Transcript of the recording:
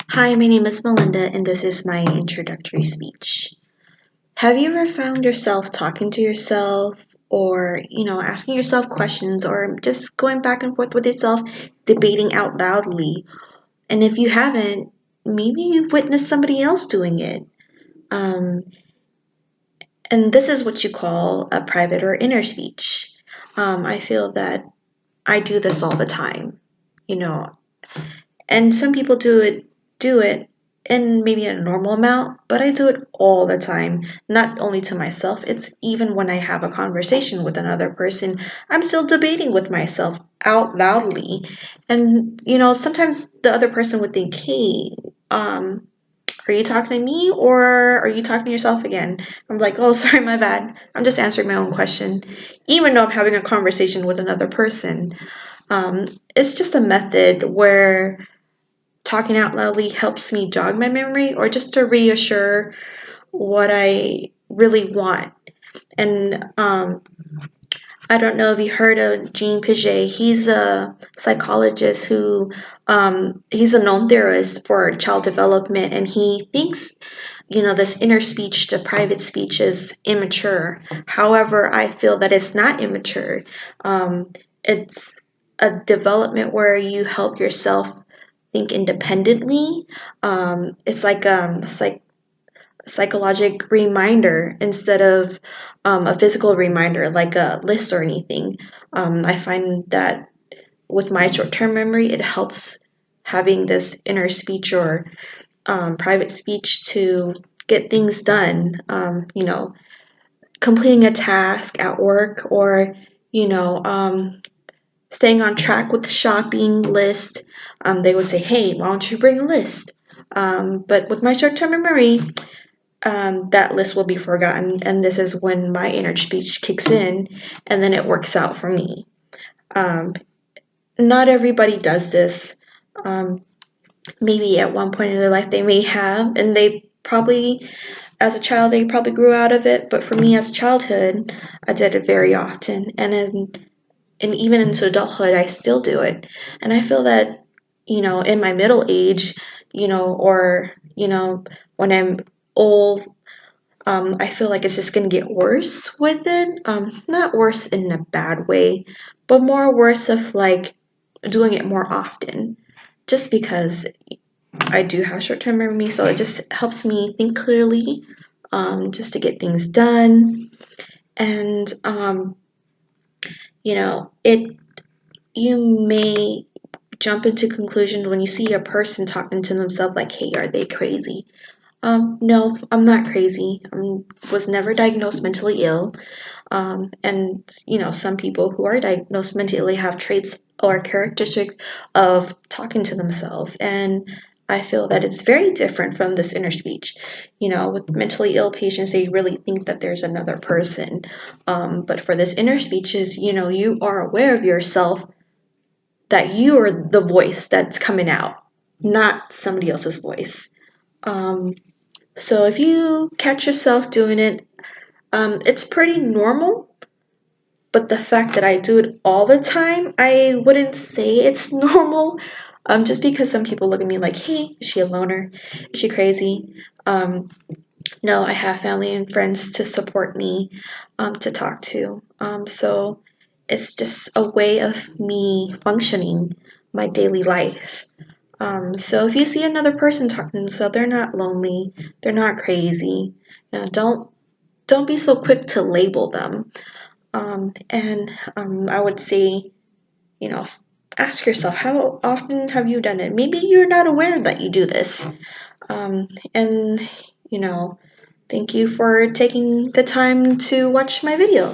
Hi, my name is Melinda, and this is my introductory speech. Have you ever found yourself talking to yourself or, asking yourself questions or just going back and forth with yourself, debating out loudly? And if you haven't, maybe you've witnessed somebody else doing it. Um, and this is what you call a private or inner speech. I feel that I do this all the time, you know, and some people do it in maybe a normal amount, but I do it all the time, not only to myself. It's even when I have a conversation with another person, I'm still debating with myself out loudly. And sometimes the other person would think, hey, um are you talking to me or are you talking to yourself again? I'm like, oh, sorry, my bad, I'm just answering my own question, even though I'm having a conversation with another person. It's just a method where talking out loudly helps me jog my memory or just to reassure what I really want. And I don't know if you heard of Jean Piaget. He's a psychologist who he's a known theorist for child development, and he thinks this inner speech to private speech is immature. However, I feel that it's not immature. It's a development where you help yourself think independently. It's like psychological reminder instead of a physical reminder like a list or anything. I find that with my short-term memory, it helps having this inner speech or private speech to get things done. Completing a task at work or you know um, staying on track with the shopping list. They would say, hey, why don't you bring a list? But with my short-term memory, that list will be forgotten, and this is when my inner speech kicks in, and then it works out for me. Um, Not everybody does this. Um, Maybe at one point in their life they may have, and they probably, as a child, they probably grew out of it. But for me, as childhood, I did it very often, and even into adulthood, I still do it. And I feel that, in my middle age, or, when I'm old, I feel like it's just going to get worse with it. Not worse in a bad way, but more worse of like doing it more often. Just because I do have short term memory, so it just helps me think clearly, just to get things done. And, it you may jump into conclusion when you see a person talking to themselves like, hey, are they crazy? No, I'm not crazy. Was never diagnosed mentally ill. And some people who are diagnosed mentally have traits or characteristics of talking to themselves. And I feel that it's very different from this inner speech. With mentally ill patients, they really think that there's another person. But for this inner speech is, you are aware of yourself, that you are the voice that's coming out, not somebody else's voice. Um, so if you catch yourself doing it, it's pretty normal. But the fact that I do it all the time, I wouldn't say it's normal. Just because some people look at me like, hey, is she a loner? Is she crazy? Um, no, I have family and friends to support me, to talk to. So it's just a way of me functioning my daily life. So if you see another person talking to themselves, they're not lonely, they're not crazy. Don't be so quick to label them. And I would say, you know, ask yourself, how often have you done it? Maybe you're not aware that you do this. And, you know, thank you for taking the time to watch my video.